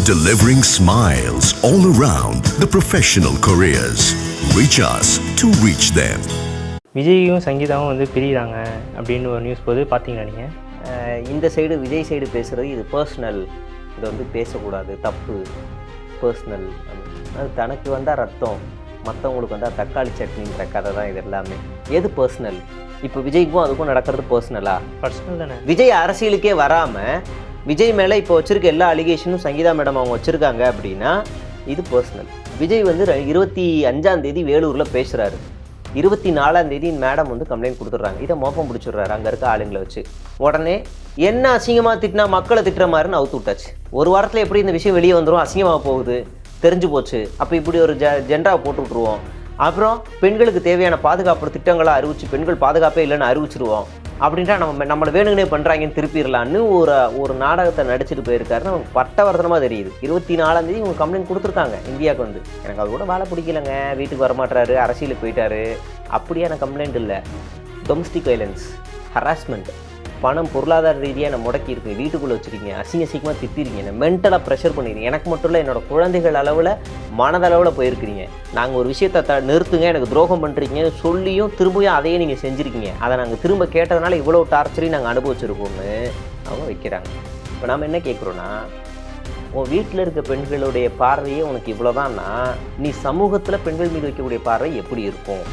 delivering smiles all around the professional careers. Reach us to reach them. விஜயும் சங்கீதாவும் வந்து பிரிகிறாங்க அப்படின்னு ஒரு நியூஸ் போது பார்த்தீங்களா நீங்கள்? இந்த சைடு விஜய் சைடு பேசுகிறது இது பர்சனல், இதை வந்து பேசக்கூடாது, தப்பு, பர்சனல். அது தனக்கு வந்தால் ரத்தம், மற்றவங்களுக்கு வந்தால் தக்காளி சட்னின்ற கதை தான் இது எல்லாமே. எது பர்சனல்? இப்போ விஜய்க்கும் அதுக்கும் நடக்கிறது பர்சனலா? பர்சனல் தானே. விஜய் அரசியலுக்கே வராமல் விஜய் மேலே இப்போ வச்சுருக்க எல்லா அலிகேஷனும் சங்கீதா மேடம் அவங்க வச்சுருக்காங்க அப்படின்னா இது பர்சனல். விஜய் வந்து 25 வேலூரில் பேசுகிறாரு, 24 மேடம் வந்து கம்ப்ளைண்ட் கொடுத்துட்றாங்க. இதை மோப்பம் பிடிச்சிடுறாரு அங்கே இருக்க ஆளுங்களை வச்சு. உடனே என்ன அசிங்கமாக திட்டினா மக்களை திட்டுற மாதிரின்னு அவுத்து விட்டாச்சு. ஒரு வாரத்தில் எப்படி இந்த விஷயம் வெளியே வந்துடும், அசிங்கமாக போகுது, தெரிஞ்சு போச்சு. அப்போ இப்படி ஒரு ஜெண்டராவை போட்டு விட்ருவோம். அப்புறம் பெண்களுக்கு தேவையான பாதுகாப்பு திட்டங்களாக அறிவிச்சு பெண்கள் பாதுகாப்பே இல்லைன்னு அறிவிச்சிருவோம். அப்படின்ட்டா நம்மளை வேணுங்கனே பண்ணுறாங்கன்னு திருப்பிடலான்னு ஒரு நாடகத்தை நடிச்சிட்டு போயிருக்காருன்னு நமக்கு பட்டவர்த்தனமாக தெரியுது. 24 இவங்க கம்ப்ளைண்ட் கொடுத்துருக்காங்க இந்தியாவுக்கு வந்து. எனக்கு அது கூட வேலை பிடிக்கலங்க, வீட்டுக்கு வரமாட்டாரு, அரசியலுக்கு போயிட்டாரு, அப்படியான கம்ப்ளைண்ட் இல்லை. டொமஸ்டிக் வைலன்ஸ், ஹராஸ்மெண்ட், பணம் பொருளாதார ரீதியாக நான் முடக்கி இருக்கு, வீட்டுக்குள்ளே வச்சுருக்கீங்க, அசிங்கமாக திட்டிருக்கீங்க, என்னை மென்டலாக ப்ரெஷர் பண்ணிடுறீங்க, எனக்கு மட்டும் இல்லை என்னோடய குழந்தைகள் அளவில் மனதளவில் போயிருக்கிறீங்க, நாங்கள் ஒரு விஷயத்தை நிறுத்துங்க, எனக்கு துரோகம் பண்ணுறீங்கன்னு சொல்லியும் திரும்பியும் அதையே நீங்கள் செஞ்சுருக்கீங்க, அதை நாங்கள் திரும்ப கேட்டதுனால இவ்வளோ டார்ச்சரையும் நாங்கள் அனுபவிச்சிருக்கோம்னு அவங்க வைக்கிறாங்க. இப்போ நாம் என்ன கேட்குறோன்னா, உன் வீட்டில் இருக்க பெண்களுடைய பார்வையே உனக்கு இவ்வளோதான்னா நீ சமூகத்தில் பெண்கள் மீது வைக்கக்கூடிய பார்வை எப்படி இருக்கும்?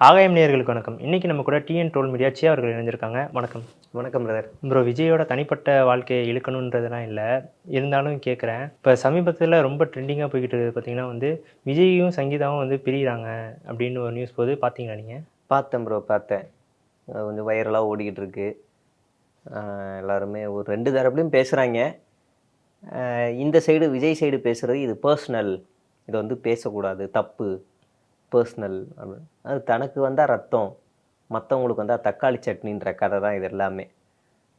ஆகாயம் நேயர்களுக்கு வணக்கம். இன்றைக்கி நம்ம கூட டிஎன் டோல் மீடியா சியா அவர்கள் இணைஞ்சிருக்காங்க. வணக்கம். வணக்கம் பிரதர். ப்ரோ, விஜயோட தனிப்பட்ட வாழ்க்கையை இழுக்கணுன்றதுலாம் இல்லை, இருந்தாலும் கேட்குறேன். இப்போ சமீபத்தில் ரொம்ப ட்ரெண்டிங்காக போய்கிட்டு இருக்குது பார்த்தீங்கன்னா வந்து விஜயும் சங்கீதாவும் வந்து பிரிகிறாங்க அப்படின்னு ஒரு நியூஸ் போது பார்த்தீங்களா நீங்கள்? பார்த்தேன் ப்ரோ, பார்த்தேன். கொஞ்சம் வைரலாக ஓடிக்கிட்டு இருக்கு. எல்லாருமே ஒரு 2 தரப்புலையும் பேசுகிறாங்க. இந்த சைடு விஜய் சைடு பேசுகிறது இது பர்சனல், இதை வந்து பேசக்கூடாது, தப்பு, பர்சனல் அப்படின்னு. அது தனக்கு வந்தால் ரத்தம், மற்றவங்களுக்கு வந்தால் தக்காளி சட்னின்ற கதை தான் இது எல்லாமே.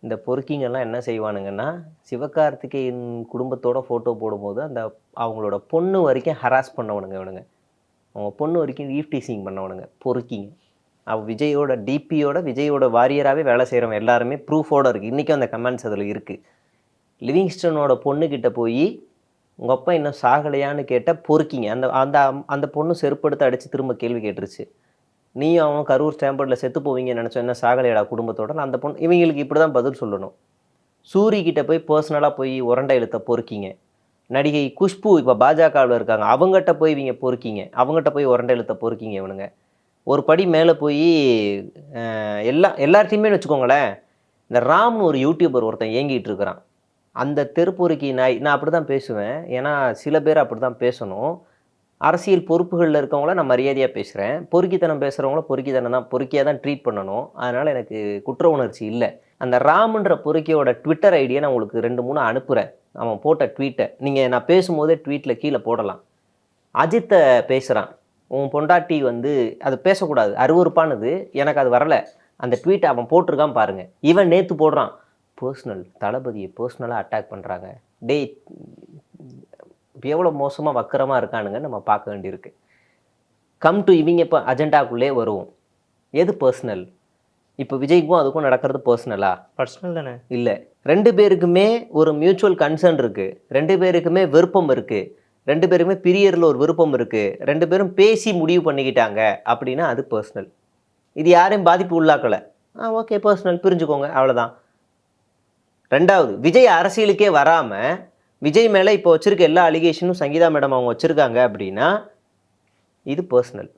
இந்த பொறுக்கிங்கெல்லாம் என்ன செய்வானுங்கன்னா, சிவகார்த்திகேயன் குடும்பத்தோட ஃபோட்டோ போடும்போது அவங்களோட பொண்ணு வரைக்கும் ஹராஸ் பண்ணவனுங்க இவனுங்க. அவங்க பொண்ணு வரைக்கும் ஈவ்டீசிங் பண்ணவனுங்க பொறுக்கிங்க. விஜயோட டிபியோட விஜயோட வாரியராகவே வேலை செய்கிறவங்க எல்லாருமே ப்ரூஃபோடு இருக்குது. இன்றைக்கும் அந்த கமெண்ட்ஸ் அதில் இருக்குது. லிவிங்ஸ்டனோட பொண்ணுக்கிட்ட போய் உங்கள் அப்பா இன்னும் சாகலையான்னு கேட்டால் பொறுக்கிங்க. அந்த அந்த பொண்ணு செருப்படுத்து அடித்து திரும்ப கேள்வி கேட்டுருச்சு. நீயும் அவன் கரூர் ஸ்டாம்பர்டில் செத்து போவீங்கன்னு நினச்சோம், என்ன சாகலையடா குடும்பத்தோட. அந்த பொண்ணு இவங்களுக்கு இப்படி தான் பதில் சொல்லணும். சூரிக்கிட்ட போய் பர்சனலாக போய் உரண்டை இழுத்த பொறுக்கிங்க. நடிகை குஷ்பு இப்போ பாஜகவில் இருக்காங்க, அவங்ககிட்ட போய் இவங்க பொறுக்கிங்க, அவங்ககிட்ட போய் உரண்டை இழுத்த பொறுக்கிங்க இவனுங்க. ஒரு படி மேலே போய் எல்லாத்தையுமே வச்சுக்கோங்களேன். இந்த ராம்னு ஒரு யூடியூபர் ஒருத்தன் இயங்கிட்டு இருக்கிறான். அந்த தெருப்பொறுக்கி நான் அப்படி தான் பேசுவேன். ஏன்னா சில பேர் அப்படி தான் பேசணும். அரசியல் பொறுப்புகளில் இருக்கவங்கள நான் மரியாதையாக பேசுகிறேன். பொறுக்கித்தனம் பேசுகிறவங்கள பொறுக்கியாக தான் ட்ரீட் பண்ணணும். அதனால் எனக்கு குற்ற உணர்ச்சி இல்லை. அந்த ராம்ன்ற பொறுக்கியோட ட்விட்டர் ஐடியை நான் உங்களுக்கு 2-3 அனுப்புகிறேன். அவன் போட்ட ட்வீட்டை நீங்கள் நான் பேசும்போதே ட்வீட்டில் கீழே போடலாம். அஜித்தை பேசுகிறான், உன் பொண்டாட்டி வந்து அது பேசக்கூடாது, அருவருப்பானது, எனக்கு அது வரலை. அந்த ட்வீட்டை அவன் போட்டிருக்கான் பாருங்கள். இவன் நேற்று போடுறான், பர்சனல், தளபதியை பர்சனலாக அட்டாக் பண்ணுறாங்க. எவ்வளோ மோசமாக வக்கரமாக இருக்கானுங்க நம்ம பார்க்க வேண்டியிருக்கு. கம் டு இவங்க இப்போ அஜெண்டாக்குள்ளே வருவோம். எது பர்சனல்? இப்போ விஜய்க்கும் அதுக்கும் நடக்கிறது பர்சனலா? பர்சனல் தானே. இல்லை, 2 பேருக்குமே ஒரு மியூச்சுவல் கன்சர்ன் இருக்குது, 2 பேருக்குமே விருப்பம் இருக்குது, 2 பேருக்குமே பிரியரில் ஒரு விருப்பம் இருக்குது, 2 பேரும் பேசி முடிவு பண்ணிக்கிட்டாங்க அப்படின்னா அது பர்சனல். இது யாரையும் பாதிப்பு உள்ளாக்கலை, ஓகே பர்சனல், பிரிஞ்சுக்கோங்க, அவ்வளோதான். 2வது, விஜய் அரசியலுக்கே வராமல் விஜய் மேலே இப்போ வச்சுருக்க எல்லா அலிகேஷனும் சங்கீதா மேடம் அவங்க வச்சுருக்காங்க அப்படின்னா இது பர்சனல்.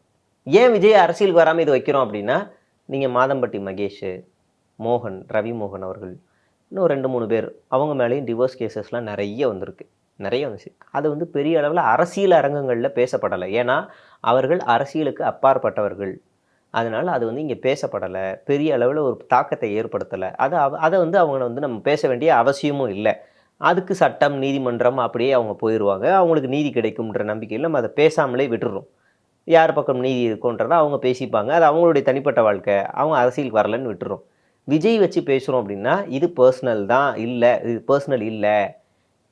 ஏன் விஜய் அரசியலுக்கு வராமல் இது வைக்கிறோம் அப்படின்னா, நீங்கள் மாதம்பட்டி மகேஷ், மோகன், ரவி மோகன் அவர்கள், இன்னும் 2-3 பேர் அவங்க மேலேயும் டிவோர்ஸ் கேசஸ்லாம் நிறைய வந்துருக்கு, நிறைய வந்துச்சு. அது வந்து பெரிய அளவில் அரசியல் அரங்கங்களில் பேசப்படலை. ஏன்னா அவர்கள் அரசியலுக்கு அப்பாற்பட்டவர்கள். அதனால் அது வந்து இங்கே பேசப்படலை, பெரிய அளவில் ஒரு தாக்கத்தை ஏற்படுத்தலை. அதை வந்து அவங்கள வந்து நம்ம பேச வேண்டிய அவசியமும் இல்லை. அதுக்கு சட்டம், நீதிமன்றம் அப்படியே அவங்க போயிடுவாங்க. அவங்களுக்கு நீதி கிடைக்கும்ன்ற நம்பிக்கையில் நம்ம அதை பேசாமலே விட்டுடுறோம். யார் பக்கம் நீதி இருக்குன்றதை அவங்க பேசிப்பாங்க, அது அவங்களுடைய தனிப்பட்ட வாழ்க்கை, அவங்க அரசியலுக்கு வரலன்னு விட்டுறோம். விஜய் வச்சு பேசுகிறோம் அப்படின்னா இது பர்சனல் தான், இல்லை இது பர்சனல் இல்லை,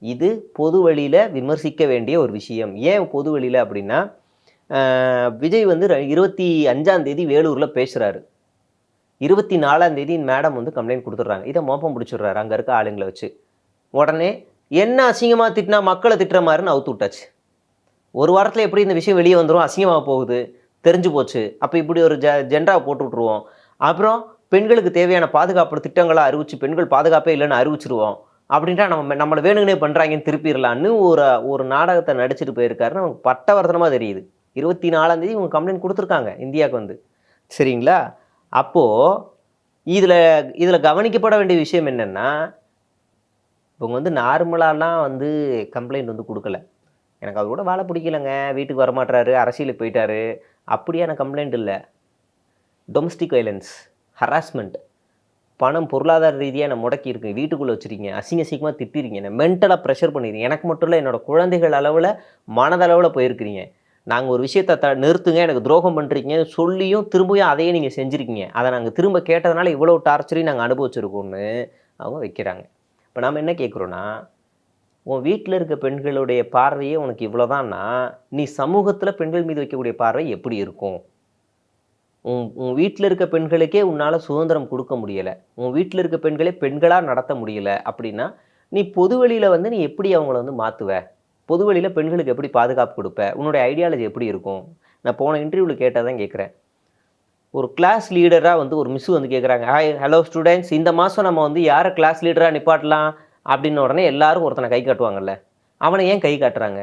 இது பொது வழியில் விமர்சிக்க வேண்டிய ஒரு விஷயம். ஏன் பொது வழியில் அப்படின்னா, விஜய் வந்து 25 வேலூரில் பேசுகிறாரு, 24ஆம் தேதி மேடம் வந்து கம்ப்ளைண்ட் கொடுத்துட்றாங்க. இதை மோப்பம் பிடிச்சிடுறாரு அங்கே இருக்க ஆளுங்களை வச்சு. உடனே என்ன அசிங்கமாக திட்டினா மக்களை திட்டுற மாதிரின்னு அவுத்து விட்டாச்சு. ஒரு வாரத்தில் எப்படி இந்த விஷயம் வெளியே வந்துடும், அசிங்கமாக போகுது, தெரிஞ்சு போச்சு. அப்போ இப்படி ஒரு ஜெண்டாவை போட்டு விட்ருவோம். அப்புறம் பெண்களுக்கு தேவையான பாதுகாப்பு திட்டங்களை அறிவிச்சு பெண்கள் பாதுகாப்பே இல்லைன்னு அறிவிச்சிருவோம். அப்படின்ட்டா நம்மளை வேணுங்கனே பண்ணுறாங்கன்னு திருப்பிடலான்னு ஒரு நாடகத்தை நடிச்சிட்டு போயிருக்காருன்னு நமக்கு பட்டவர்த்தனமாக தெரியுது. 24ஆம் தேதி இவங்க கம்ப்ளைண்ட் கொடுத்துருக்காங்க இந்தியாவுக்கு வந்து. சரிங்களா? அப்போது இதில் கவனிக்கப்பட வேண்டிய விஷயம் என்னென்னா, இவங்க வந்து நார்மலாலாம் வந்து கம்ப்ளைண்ட் வந்து கொடுக்கல. எனக்கு அவர் கூட வாழை பிடிக்கலைங்க, வீட்டுக்கு வரமாட்டாரு, அரசியலுக்கு போயிட்டாரு, அப்படியான கம்ப்ளைண்ட் இல்லை. டொமஸ்டிக் வயலன்ஸ், ஹராஸ்மெண்ட், பணம் பொருளாதார ரீதியாக என்னை முடக்கி இருக்குங்க, வீட்டுக்குள்ளே வச்சுருக்கீங்க, அசிங்கமாக திட்டிருக்கீங்க, என்னை மென்டலாக ப்ரெஷர் பண்ணிடுறீங்க, எனக்கு மட்டும் இல்லை என்னோடய குழந்தைகள் அளவில் மனதளவில் போயிருக்கிறீங்க, நாங்கள் ஒரு விஷயத்தை நிறுத்துங்க, எனக்கு துரோகம் பண்ணுறீங்க சொல்லியும் திரும்பியும் அதையே நீங்கள் செஞ்சுருக்கீங்க, அதை நாங்கள் திரும்ப கேட்டதுனால இவ்வளோ டார்ச்சரையும் நாங்கள் அனுபவிச்சிருக்கோம்னு அவங்க வைக்கிறாங்க. இப்போ நாம் என்ன கேட்குறோன்னா, உன் வீட்டில் இருக்க பெண்களுடைய பார்வையே உனக்கு இவ்வளோதான்னா நீ சமூகத்தில் பெண்கள் மீது வைக்கக்கூடிய பார்வை எப்படி இருக்கும்? உன் வீட்டில் இருக்க பெண்களுக்கே உன்னால் சுதந்திரம் கொடுக்க முடியலை, உன் வீட்டில் இருக்க பெண்களே பெண்களாக நடத்த முடியலை அப்படின்னா நீ பொதுவெளியில் வந்து நீ எப்படி அவங்கள வந்து மாற்றுவ? பொதுவெளியில் பெண்களுக்கு எப்படி பாதுகாப்பு கொடுப்ப? உன்னுடைய ஐடியாலஜி எப்படி இருக்கும்? நான் போன இன்டர்வியூவில் கேட்டதான் கேட்குறேன். ஒரு கிளாஸ் லீடராக வந்து ஒரு மிஸ் வந்து கேட்குறாங்க, ஹலோ ஸ்டூடெண்ட்ஸ், இந்த மாதம் நம்ம வந்து யாரை கிளாஸ் லீடராக நிப்பாட்டலாம் அப்படின்ன உடனே எல்லாரும் ஒருத்தனை கை காட்டுவாங்கல்ல, அவனை ஏன் கை காட்டுறாங்க?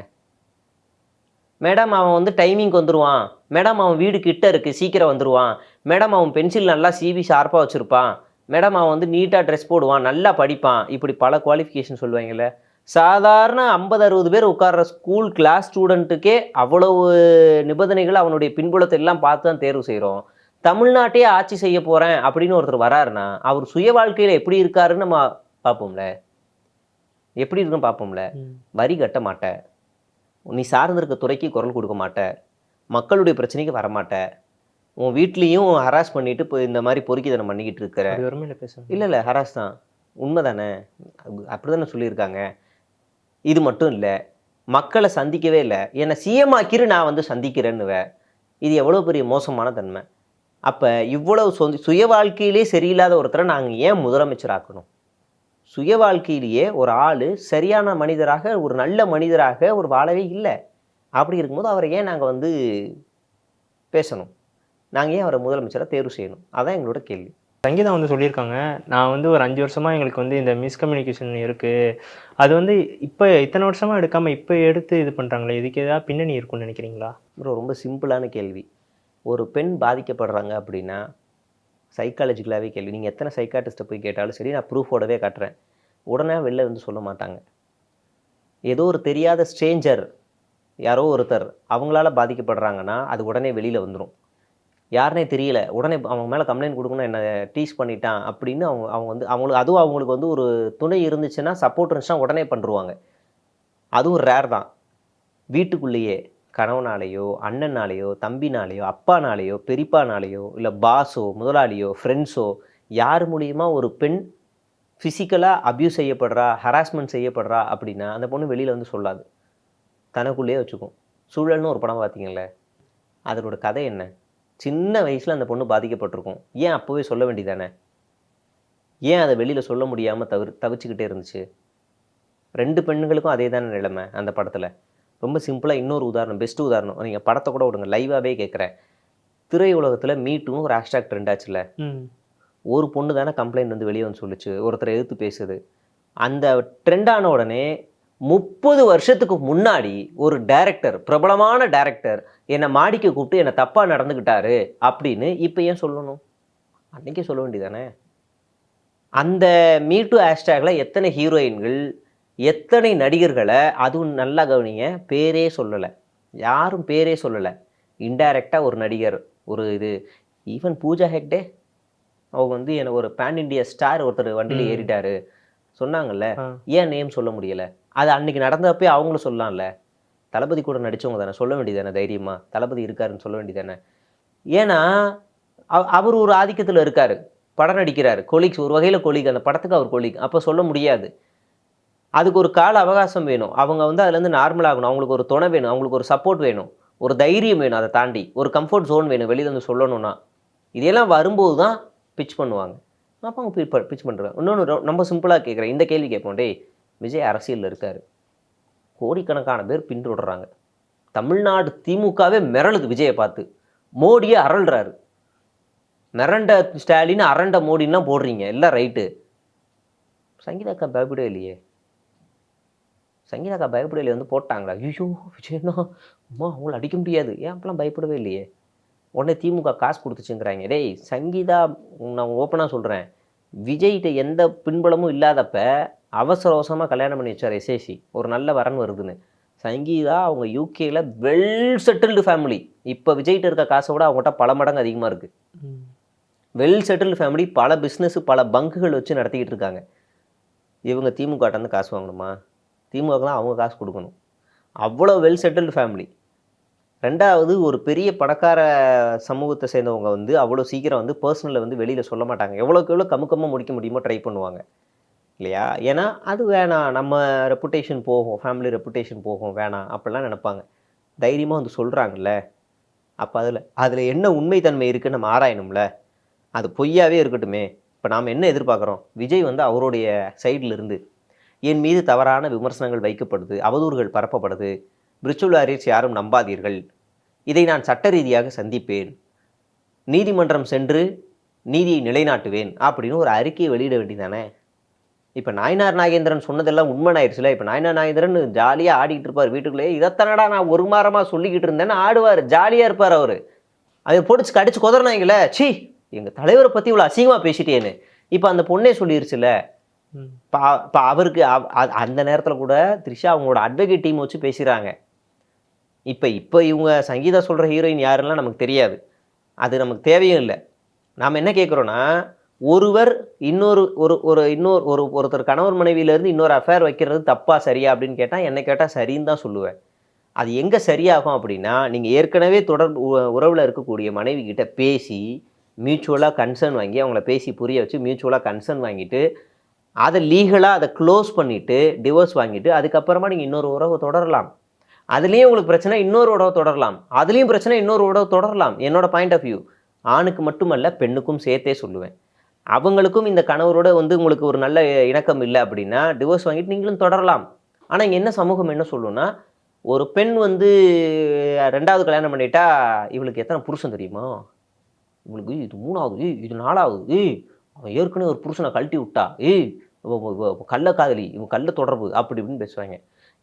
மேடம் அவன் வந்து டைமிங்க்கு வந்துடுவான், மேடம் அவன் வீடு கிட்ட இருக்குது சீக்கிரம் வந்துடுவான், மேடம் அவன் பென்சில் நல்லா சீவி ஷார்ப்பாக வச்சுருப்பான், மேடம் அவன் வந்து நீட்டாக ட்ரெஸ் போடுவான், நல்லா படிப்பான், இப்படி பல குவாலிஃபிகேஷன் சொல்லுவாங்கல்ல. சாதாரண 50-60 பேர் உட்கார்ற ஸ்கூல் கிளாஸ் ஸ்டூடெண்ட்டுக்கே அவ்வளவு நிபந்தனைகள் அவனுடைய பின்புலத்தை எல்லாம் பார்த்து தான் தேர்வு செய்கிறோம். தமிழ்நாட்டையே ஆட்சி செய்ய போகிறேன் அப்படின்னு ஒருத்தர் வராருன்னா அவர் சுய வாழ்க்கையில் எப்படி இருக்காருன்னு நம்ம பார்ப்போம்ல, எப்படி இருக்குன்னு பார்ப்போம்ல. வரி கட்ட மாட்ட, நீ சார்ந்திருக்க துறைக்கு குரல் கொடுக்க மாட்ட, மக்களுடைய பிரச்சனைக்கு வரமாட்ட, உன் வீட்லேயும் ஹராஸ் பண்ணிட்டு இப்போ இந்த மாதிரி பொறுக்கிதனம் பண்ணிக்கிட்டு இருக்கிற. இல்லை ஹராஸ் தான், உண்மை தானே, அப்படி தானே சொல்லியிருக்காங்க. இது மட்டும் இல்லை, மக்களை சந்திக்கவே இல்லை, என்னை சிஎம் ஆக்கிரு நான் வந்து சந்திக்கிறேன்னுவேன். இது எவ்வளோ பெரிய மோசமான தன்மை. அப்போ இவ்வளவு சுய வாழ்க்கையிலே சரியில்லாத ஒருத்தரை நாங்கள் ஏன் முதலமைச்சராக்கணும்? சுய வாழ்க்கையிலேயே ஒரு ஆள் சரியான மனிதராக, ஒரு நல்ல மனிதராக ஒரு வாழவே இல்லை. அப்படி இருக்கும்போது அவரை ஏன் நாங்கள் வந்து பேசணும்? நாங்கள் ஏன் அவரை முதலமைச்சராக தேர்வு செய்யணும்? அதான் எங்களோட கேள்வி. சங்கீதா வந்து சொல்லியிருக்காங்க, நான் வந்து ஒரு 5 வருஷமாக எங்களுக்கு வந்து இந்த மிஸ்கம்யூனிகேஷன் இருக்குது, அது வந்து இப்போ இத்தனை வருஷமாக எடுக்காமல் இப்போ எடுத்து இது பண்ணுறாங்களே, இதுக்கு ஏதாவது பின்னணி இருக்குன்னு நினைக்கிறீங்களா? ரொம்ப சிம்பிளான கேள்வி. ஒரு பெண் பாதிக்கப்படுறாங்க அப்படின்னா சைக்காலஜிக்கலாகவே கேள்வி. நீங்கள் எத்தனை சைக்காட்டிஸ்ட்டை போய் கேட்டாலும் சரி, நான் ப்ரூஃபோடவே காட்டுறேன், உடனே வெளில வந்து சொல்ல மாட்டாங்க. ஏதோ ஒரு தெரியாத ஸ்ட்ரேஞ்சர் யாரோ ஒருத்தர் அவங்களால பாதிக்கப்படுறாங்கன்னா அது உடனே வெளியில் வந்துடும். யாருனே தெரியல, உடனே அவங்க மேலே கம்ப்ளைண்ட் கொடுக்கணும், என்னை டீச் பண்ணிட்டான் அப்படின்னு அவங்க வந்து அவங்களுக்கு வந்து ஒரு துணை இருந்துச்சுன்னா, சப்போர்ட் இருந்துச்சுன்னா உடனே பண்ணுருவாங்க. அதுவும் ரேர் தான். வீட்டுக்குள்ளேயே கணவனாலேயோ, அண்ணனாலேயோ, தம்பினாலேயோ, அப்பானாலேயோ, பெரியப்பானாலேயோ, இல்லை பாஸோ, முதலாளியோ, ஃப்ரெண்ட்ஸோ, யார் மூலியமா ஒரு பெண் ஃபிசிக்கலாக அப்யூஸ் செய்யப்படுறா, ஹராஸ்மெண்ட் செய்யப்படுறா அப்படின்னா அந்த பொண்ணு வெளியில் வந்து சொல்லாது, தனக்குள்ளேயே வச்சுக்கும். சூழல்னு ஒரு படம் பார்த்தீங்கல்ல, அதனோட கதை என்ன? சின்ன வயசில் அந்த பொண்ணு பாதிக்கப்பட்டிருக்கும், ஏன் அப்போவே சொல்ல வேண்டியதானே? ஏன் அதை வெளியில் சொல்ல முடியாமல் தவிச்சுக்கிட்டே இருந்துச்சு? 2 பெண்ணுங்களுக்கும் அதே தானே நிலைமை அந்த படத்தில். ரொம்ப சிம்பிளாக இன்னொரு உதாரணம், பெஸ்ட் உதாரணம், நீங்கள் படத்தை கூட விடுங்க, லைவாகவே கேட்குறேன். திரையுலகத்தில் மீட்டும் ஒரு ஹேஷ்டாக் ட்ரெண்ட் ஆச்சுல, ஒரு பொண்ணு தானே கம்ப்ளைண்ட் வந்து வெளியே வந்து சொல்லிச்சு, ஒருத்தரை எதிர்த்து பேசுது. அந்த ட்ரெண்டான உடனே 30 வருஷத்துக்கு முன்னாடி ஒரு டைரக்டர், பிரபலமான டைரக்டர் என்னை மாடிக்க கூப்பிட்டு என்னை தப்பாக நடந்துக்கிட்டாரு அப்படின்னு இப்போ ஏன் சொல்லணும்? அன்றைக்கே சொல்ல வேண்டியதானே? அந்த மீட்டு ஹேஷ்டேக்கில் எத்தனை ஹீரோயின்கள், எத்தனை நடிகர்களை, அதுவும் நல்லா கவனிங்க, பேரே சொல்லலை, யாரும் பேரே சொல்லலை, இன்டைரக்டாக ஒரு நடிகர், ஒரு இது, ஈவன் பூஜா ஹெக்டே அவங்க வந்து எனக்கு ஒரு பேன் இண்டியா ஸ்டார் ஒருத்தர் வண்டியில் ஏறிட்டாரு சொன்னாங்கல்ல, ஏன் நேம் சொல்ல முடியலை? அது அன்றைக்கி நடந்தப்பே அவங்களும் சொல்லலாம்ல, தளபதி கூட நடித்தவங்க தானே, சொல்ல வேண்டியதானே தைரியமாக, தளபதி இருக்காருன்னு சொல்ல வேண்டியதானே? ஏன்னா அவர் ஒரு ஆதிக்கத்தில் இருக்கார், படம் நடிக்கிறார், கொலீக்ஸ், ஒரு வகையில் கொலீக், அந்த படத்துக்கு அவர் கொலீக், அப்போ சொல்ல முடியாது. அதுக்கு ஒரு கால அவகாசம் வேணும், அவங்க வந்து அதுலேருந்து நார்மல் ஆகணும், அவங்களுக்கு ஒரு துணை வேணும், அவங்களுக்கு ஒரு சப்போர்ட் வேணும், ஒரு தைரியம் வேணும், அதை தாண்டி ஒரு கம்ஃபர்ட் ஜோன் வேணும் வெளியில் வந்து சொல்லணும்னா. இதெல்லாம் வரும்போது தான் பிச் பண்ணுவாங்க. அப்போ அவங்க பிச் பண்ணுறாங்க. இன்னொன்று ரொம்ப சிம்பிளாக கேட்குறேன், இந்த கேள்வி கேட்போம். டேய், விஜய் அரசியலில் இருக்கார், கோடிக்கணக்கான பேர் பின்தொடர்றாங்க, தமிழ்நாடு திமுகவே மிரளுது விஜயை பார்த்து, மோடியே அரள்றாரு, மிரண்ட ஸ்டாலின் அரண்ட மோடின்னா போடுறீங்க எல்லாம் ரைட்டு, சங்கீதாக்கா பயப்படவே இல்லையே, சங்கீதாக்கா பயப்படவே இல்லையே, வந்து போட்டாங்களா, ஐயோ விஜயண்ணா அம்மா அவங்கள அடிக்க முடியாது, ஏன் அப்பெல்லாம் பயப்படவே இல்லையே, உடனே திமுக காசு கொடுத்துச்சுங்கிறாங்க. டேய் சங்கீதா, நான் ஓப்பனாக சொல்கிறேன், விஜய்கிட்ட எந்த பின்புலமும் இல்லாதப்ப அவசர அவசரமாக கல்யாணம் பண்ணி வச்சார் எஸ்ஏசி, ஒரு நல்ல வரன் வருதுன்னு. சங்கீதா அவங்க யூகேயில் வெல் செட்டில்டு ஃபேமிலி, இப்போ விஜய்கிட்ட இருக்க காசை விட அவங்ககிட்ட பல மடங்கு அதிகமாக இருக்குது. வெல் செட்டில்டு ஃபேமிலி, பல பிஸ்னஸ் பல பங்குகள் வச்சு நடத்திக்கிட்டு இருக்காங்க. இவங்க திமுகட்டேருந்து காசு வாங்கணுமா? திமுக தான் அவங்க காசு கொடுக்கணும். அவ்வளோ வெல் செட்டில்டு ஃபேமிலி. ரெண்டாவது, ஒரு பெரிய பணக்கார சமூகத்தை சேர்ந்தவங்க வந்து அவ்வளோ சீக்கிரம் வந்து பர்சனலில் வந்து வெளியில் சொல்ல மாட்டாங்க. எவ்வளோக்கு எவ்வளோ கமுக்கமாக முடிக்க முடியுமோ ட்ரை பண்ணுவாங்க இல்லையா? ஏன்னா அது வேணாம், நம்ம ரெப்புடேஷன் போகும், ஃபேமிலி ரெப்புடேஷன் போகும், வேணாம் அப்படிலாம் நினைப்பாங்க. தைரியமாக வந்து சொல்கிறாங்கல்ல, அப்போ அதில் என்ன உண்மைத்தன்மை இருக்குன்னு நம்ம ஆராயணும்ல. அது பொய்யாவே இருக்கட்டுமே. இப்போ நாம் என்ன எதிர்பார்க்குறோம்? விஜய் வந்து அவருடைய சைடில் இருந்து என் மீது தவறான விமர்சனங்கள் வைக்கப்படுது, அவதூறுகள் பரப்பப்படுது, விர்ச்சுவல் அரெஸ்ட் யாரும் நம்பாதீர்கள், இதை நான் சட்ட ரீதியாக சந்திப்பேன், நீதிமன்றம் சென்று நீதியை நிலைநாட்டுவேன் அப்படின்னு ஒரு அறிக்கையை வெளியிட வேண்டியதானே. இப்போ நாயனார் நாகேந்திரன் சொன்னதெல்லாம் உண்மையாயிருச்சுல. இப்போ நாயனார் நாகேந்திரன் ஜாலியாக ஆடிக்கிட்டு இருப்பார் வீட்டுக்குள்ளேயே, இதைத்தானடா நான் ஒரு வாரமாக சொல்லிக்கிட்டு இருந்தேன்னு ஆடுவார், ஜாலியாக இருப்பார் அவர். அதை போட்டு கடிச்சு கொதறினாங்களே, சி எங்கள் தலைவரை பற்றி இவ்வளோ அசிங்கமாக பேசிட்டேன்னு. இப்போ அந்த பொண்ணே சொல்லிருச்சுல. இப்போ அவருக்கு அந்த நேரத்தில் கூட த்ரிஷா அவங்களோட அட்வொகேட் டீம் வச்சு பேசுகிறாங்க. இப்போ இவங்க சங்கீதா சொல்கிற ஹீரோயின் யாருன்னா நமக்கு தெரியாது, அது நமக்கு தேவையும் இல்லை. நாம் என்ன கேட்குறோன்னா, ஒருவர் ஒருத்தர் கணவர் மனைவியிலேருந்து இன்னொரு அஃபேர் வைக்கிறது தப்பா சரியா அப்படின்னு கேட்டால், என்னை கேட்டால் சரின்னு தான் சொல்லுவேன். அது எங்கே சரியாகும் அப்படின்னா, நீங்கள் ஏற்கனவே உறவில் இருக்கக்கூடிய மனைவி கிட்ட பேசி மியூச்சுவலாக கன்சர்ன் வாங்கி, அவங்கள பேசி புரிய வச்சு மியூச்சுவலாக கன்சர்ன் வாங்கிட்டு, அதை லீகலாக அதை க்ளோஸ் பண்ணிவிட்டு டிவோர்ஸ் வாங்கிட்டு அதுக்கப்புறமா நீங்கள் இன்னொரு உறவை தொடரலாம். அதுலேயும் உங்களுக்கு பிரச்சனை, இன்னொரு உறவை தொடரலாம். அதுலேயும் பிரச்சனை, இன்னொரு உறவை தொடரலாம். என்னோட பாயிண்ட் ஆஃப் வியூ, ஆணுக்கு மட்டுமல்ல பெண்ணுக்கும் சேர்த்தே சொல்லுவேன். அவங்களுக்கும் இந்த கணவரோட வந்து உங்களுக்கு ஒரு நல்ல இணக்கம் இல்லை அப்படின்னா டிவோர்ஸ் வாங்கிட்டு நீங்களும் தொடரலாம். ஆனால் இங்கே என்ன சமூகம் என்ன சொல்லுன்னா, ஒரு பெண் வந்து 2வது கல்யாணம் பண்ணிட்டா இவளுக்கு எத்தனை புருஷன் தெரியுமா, இவளுக்கு இது 3வது, இது 4வது, அவன் ஏற்கனவே ஒரு புருஷனை கழட்டி விட்டா, கள்ள காதலி, இவன் கள்ள தொடர்பு அப்படி இப்படின்னு பேசுவாங்க.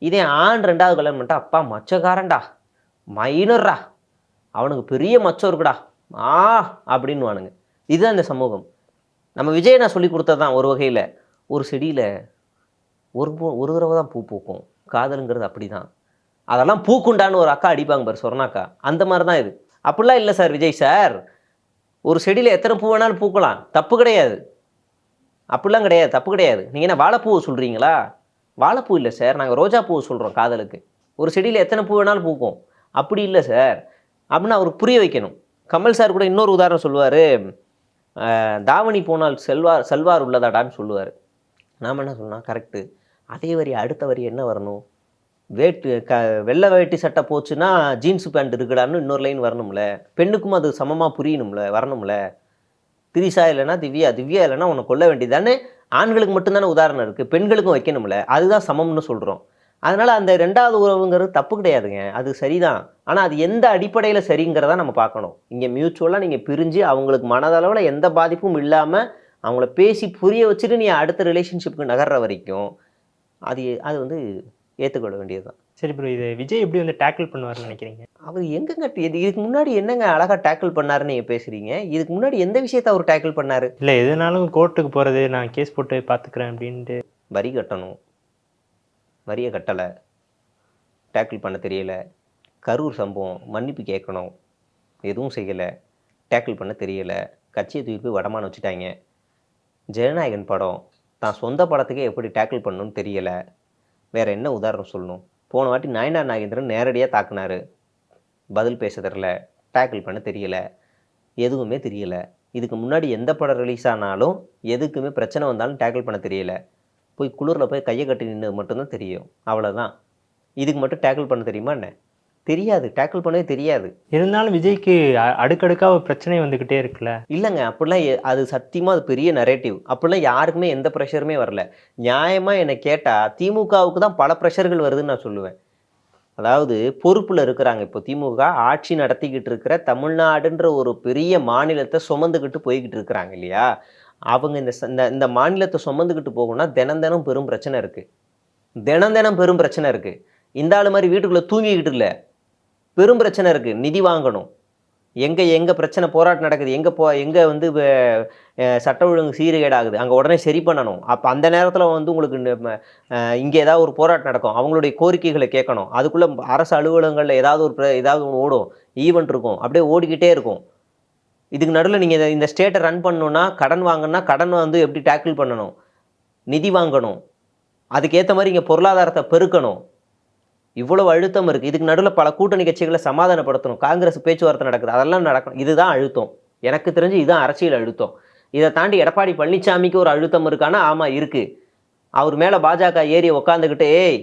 இதே ஆண் 2வது கல்யாணம் பண்ணிட்டா, அப்பா மச்சக்காரன்டா, மைனர்ரா, அவனுக்கு பெரிய மச்சம் இருக்குடா அப்படின்னு வானுங்க. இதுதான் இந்த சமூகம். நம்ம விஜய் நான் சொல்லி கொடுத்தது தான் ஒரு வகையில். ஒரு செடியில் ஒரு தடவை தான் பூ பூக்கும், காதலுங்கிறது அப்படி தான், அதெல்லாம் பூக்குண்டான்னு ஒரு அக்கா அடிப்பாங்க பாரு, சொர்ணாக்கா, அந்த மாதிரி தான் இது. அப்படிலாம் இல்லை சார் விஜய் சார், ஒரு செடியில் எத்தனை பூ வேணாலும் பூக்கலாம், தப்பு கிடையாது, அப்படிலாம் கிடையாது, தப்பு கிடையாது. நீங்கள் என்ன வாழைப்பூவை சொல்கிறீங்களா? வாழைப்பூ இல்லை சார், நாங்கள் ரோஜா பூவை சொல்கிறோம் காதலுக்கு. ஒரு செடியில் எத்தனை பூ வேணாலும் பூக்கும், அப்படி இல்லை சார் அப்படின்னு அவருக்கு புரிய வைக்கணும். கமல் சார் கூட இன்னொரு உதாரணம் சொல்லுவார், தாவணி போனால் செல்வார் உள்ளதாடான்னு சொல்லுவார். நாம் என்ன சொல்லலாம், கரெக்டு. அதே வரி அடுத்த வரி என்ன வரணும், வெள்ளை வேட்டி சட்டை போச்சுன்னா ஜீன்ஸு பேண்ட் இருக்குடான்னு இன்னொரு லைன் வரணும்ல. பெண்ணுக்கும் அது சமமாக புரியணும்ல, வரணும்ல. திரிசா இல்லைன்னா திவ்யா, திவ்யா இல்லைன்னா உன்னை கொல்ல வேண்டியதானே. ஆண்களுக்கு மட்டும்தானே உதாரணம் இருக்குது, பெண்களுக்கும் வைக்கணும்ல. அதுதான் சமம்னு சொல்கிறோம். அதனால் அந்த 2வது உறவுங்கிறது தப்பு கிடையாதுங்க, அது சரிதான். ஆனால் அது எந்த அடிப்படையில் சரிங்கிறத நம்ம பார்க்கணும். இங்கே மியூச்சுவலாக நீங்கள் பிரிஞ்சு அவங்களுக்கு மனதளவில் எந்த பாதிப்பும் இல்லாமல் அவங்கள பேசி புரிய வச்சுட்டு நீ அடுத்த ரிலேஷன்ஷிப்புக்கு நகர்ற வரைக்கும் அது வந்து ஏற்றுக்கொள்ள வேண்டியது தான். சரி ப்ரோ, இது விஜய் எப்படி வந்து டேக்கிள் பண்ணுவார்னு நினைக்கிறீங்க? அவர் எங்கங்க இதுக்கு முன்னாடி என்னங்க அழகாக டேக்கிள் பண்ணாருன்னு நீங்கள் பேசுகிறீங்க? இதுக்கு முன்னாடி எந்த விஷயத்தை அவர் டேக்கிள் பண்ணார்? இல்லை, எதுனாலும் கோர்ட்டுக்கு போகிறது, நான் கேஸ் போட்டு பார்த்துக்கிறேன் அப்படின்ட்டு. வரி கட்டணும், வரியை கட்டலை, டேக்கிள் பண்ண தெரியலை. கரூர் சம்பவம், மன்னிப்பு கேட்கணும், எதுவும் செய்யலை, டேக்கிள் பண்ண தெரியலை. கட்சியை தூக்கி போய் வடமான்னு வச்சுட்டாங்க. ஜனநாயகன் படம், தான் சொந்த படத்துக்கே எப்படி டேக்கிள் பண்ணணும்னு தெரியலை. வேறு என்ன உதாரணம் சொல்லணும்? போன வாட்டி நாயனார் நாகேந்திரன் நேரடியாக தாக்குனார், பதில் பேச தெரில, டேக்கிள் பண்ண தெரியலை, எதுவுமே தெரியலை. இதுக்கு முன்னாடி எந்த படம் ரிலீஸ் ஆனாலும் எதுக்குமே பிரச்சனை வந்தாலும் டேக்கிள் பண்ண தெரியலை. போய் குளிரில் போய் கையை கட்டி நின்று மட்டும்தான் தெரியும், அவ்வளோதான். இதுக்கு மட்டும் டேக்கிள் பண்ண தெரியுமா என்ன? தெரியாது, டேக்கிள் பண்ணவே தெரியாது. இருந்தாலும் விஜய்க்கு அடுக்கடுக்கா ஒரு பிரச்சனை வந்துக்கிட்டே இருக்குல்ல. இல்லைங்க, அப்படிலாம் அது சத்தியமாக அது பெரிய நரேட்டிவ். அப்படிலாம் யாருக்குமே எந்த ப்ரெஷருமே வரல. நியாயமாக என்னை கேட்டால் திமுகவுக்கு தான் பல ப்ரெஷர்கள் வருதுன்னு நான் சொல்லுவேன். அதாவது பொறுப்பில் இருக்கிறாங்க. இப்போ திமுக ஆட்சி நடத்திக்கிட்டு இருக்கிற தமிழ்நாடுன்ற ஒரு பெரிய மாநிலத்தை சுமந்துக்கிட்டு போய்கிட்டு இருக்கிறாங்க இல்லையா? அவங்க இந்த மாநிலத்தை சுமந்துக்கிட்டு போகணும்னா தினம் பெரும் பிரச்சனை இருக்குது. தினம் பெரும் பிரச்சனை இருக்குது. இந்த ஆள் மாதிரி வீட்டுக்குள்ளே தூங்கிக்கிட்டு இல்லை, பெரும் பிரச்சனை இருக்குது. நிதி வாங்கணும், எங்கே பிரச்சனை போராட்டம் நடக்குது, எங்கே வந்து சட்ட ஒழுங்கு சீர்கேடாகுது, அங்கே உடனே சரி பண்ணணும். அப்போ அந்த நேரத்தில் வந்து உங்களுக்கு இங்கே ஏதாவது ஒரு போராட்டம் நடக்கும், அவங்களுடைய கோரிக்கைகளை கேட்கணும். அதுக்குள்ளே அரசு அலுவலகங்களில் ஏதாவது ஒன்று ஓடும், ஈவெண்ட் இருக்கும், அப்படியே ஓடிக்கிட்டே இருக்கும். இதுக்கு நடுவில் நீங்கள் இந்த ஸ்டேட்டை ரன் பண்ணணுன்னா கடன் வாங்கினா கடன் வந்து எப்படி டேக்கிள் பண்ணணும், நிதி வாங்கணும், அதுக்கேற்ற மாதிரி இங்கே பொருளாதாரத்தை பெருக்கணும். இவ்வளவு அழுத்தம் இருக்குது. இதுக்கு நடுவில் பல கூட்டணி கட்சிகளை சமாதானப்படுத்தணும். காங்கிரஸ் பேச்சுவார்த்தை நடக்குது, அதெல்லாம் நடக்கணும். இதுதான் அழுத்தம். எனக்கு தெரிஞ்சு இதுதான் அரசியல் அழுத்தம். இதை தாண்டி எடப்பாடி பழனிசாமிக்கு ஒரு அழுத்தம் இருக்கானா? ஆமாம் இருக்குது. அவர் மேலே பாஜக ஏறி உட்காந்துக்கிட்டு, ஏய்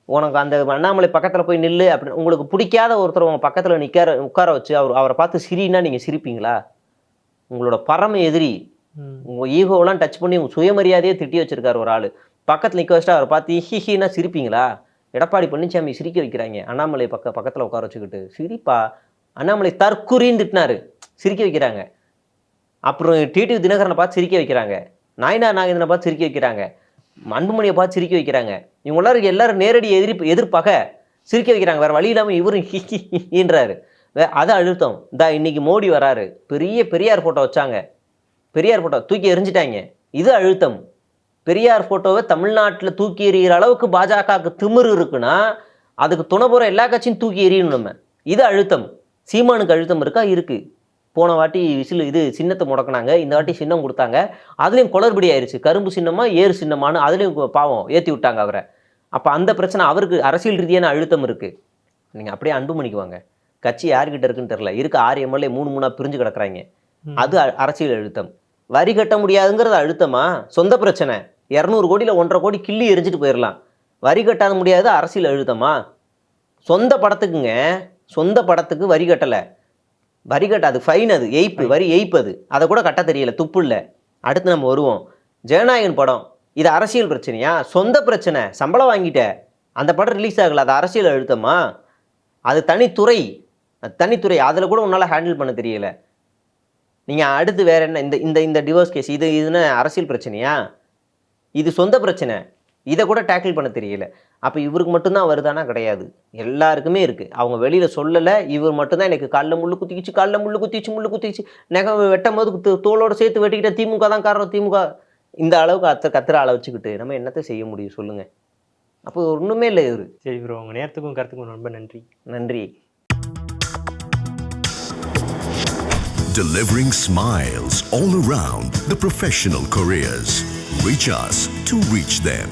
உனக்கு அந்த அண்ணாமலை பக்கத்தில் போய் நில்லு அப்படின்னு உங்களுக்கு பிடிக்காத ஒருத்தர் உங்கள் பக்கத்தில் உட்கார வச்சு அவரை பார்த்து சிரின்னா நீங்கள் சிரிப்பீங்களா? உங்களோட பரம எதிரி, உங்கள் ஈகோவெல்லாம் டச் பண்ணி உங்கள் சுயமரியாதையே திட்டி வச்சிருக்காரு ஒரு ஆள். பக்கத்தில் நிற்க வச்சுட்டு அவரை பார்த்து ஹிஹின்னா சிரிப்பீங்களா? எடப்பாடி பழனிசாமி சிரிக்க வைக்கிறாங்க, அண்ணாமலை பக்கத்தில் உட்கார வச்சுக்கிட்டு. சிரிப்பா, அண்ணாமலை தற்குறின்னு திட்டினாரு, சிரிக்க வைக்கிறாங்க. அப்புறம் டிடிவி தினகரனை பார்த்து சிரிக்க வைக்கிறாங்க, நாயனார் நாகேந்திரனை பார்த்து சிரிக்க வைக்கிறாங்க, அன்புமணியை பார்த்து சிரிக்க வைக்கிறாங்க. இவங்க எல்லாரும் நேரடி எதிர்ப்பாக சிரிக்க வைக்கிறாங்க. வேறு வழி இல்லாமல் இவரும் ஹின்றாரு. அது அழுத்தம். இன்னைக்கு மோடி வராரு, பெரியார் ஃபோட்டோ வச்சாங்க, பெரியார் ஃபோட்டோ தூக்கி எறிஞ்சிட்டாங்க. இது அழுத்தம். பெரியார் ஃபோட்டோவை தமிழ்நாட்டில் தூக்கி எறிகிற அளவுக்கு பாஜகவுக்கு திமிரு இருக்குன்னா அதுக்கு துணை போகிற எல்லா கட்சியும் தூக்கி எறியணும் நம்ம. இது அழுத்தம். சீமானுக்கு அழுத்தம் இருக்கா? இருக்குது. போன வாட்டி சின்னத்தை முடக்கினாங்க, இந்த வாட்டி சின்னம் கொடுத்தாங்க, அதுலேயும் குளறுபடி ஆயிடுச்சு. கரும்பு சின்னமா ஏறு சின்னமானு அதுலேயும் பாவம் ஏற்றி விட்டாங்க அவரை. அப்போ அந்த பிரச்சனை அவருக்கு அரசியல் ரீதியான அழுத்தம் இருக்குது. நீங்கள் அப்படியே அன்புமணிக்கு வாங்க, கட்சி யார்கிட்ட இருக்குன்னு தெரில, இருக்க 6 எம்எல்ஏ 3 பிரிஞ்சு கிடக்குறாங்க. அது அரசியல் அழுத்தம். வரி கட்ட முடியாதுங்கிறது அழுத்தமா? சொந்த பிரச்சனை. 200 கோடியில் 1.5 கோடி கிள்ளி எரிஞ்சிட்டு போயிடலாம். வரி கட்டாத முடியாது அரசியல் அழுத்தமா? சொந்த படத்துக்கு வரி கட்டலை, வரி கட்டாது ஃபைன், அது வரி ஏய்ப்பது, அதை கூட கட்ட தெரியல, துப்பு இல்லை. அடுத்து நம்ம வருவோம். ஜனநாயகன் படம், இது அரசியல் பிரச்சனையா? சொந்த பிரச்சனை. சம்பளம் வாங்கிட்ட, அந்த படம் ரிலீஸ் ஆகலை, அது அரசியல் அழுத்தமா? அது தனித்துறை, அதில் கூட உன்னால் ஹேண்டில் பண்ண தெரியல. நீங்கள் அடுத்து வேறு என்ன? இந்த டிவோர்ஸ் கேஸ், இதுன்னு அரசியல் பிரச்சனையா? இது சொந்த பிரச்சனை, இதை கூட டேக்கிள் பண்ண தெரியல. அப்போ இவருக்கு மட்டும்தான் வருதானா? கிடையாது, எல்லாருக்குமே இருக்குது. அவங்க வெளியில் சொல்லலை, இவர் மட்டும்தான் எனக்கு காலில் முள்ளு குத்திச்சு நெகம் வெட்டும் போது தோளோடு சேர்த்து வெட்டிக்கிட்ட திமுக தான் காரணம். திமுக இந்த அளவுக்கு கத்துற ஆளை வச்சுக்கிட்டு நம்ம என்னத்தை செய்ய முடியும் சொல்லுங்கள்? அப்போ ஒன்றுமே இல்லை இவர். சரி ப்ரோ, உங்கள் நேரத்துக்கும் கருத்துக்கும் ரொம்ப நன்றி. நன்றி. Delivering smiles all around the professional careers. Reach us to reach them.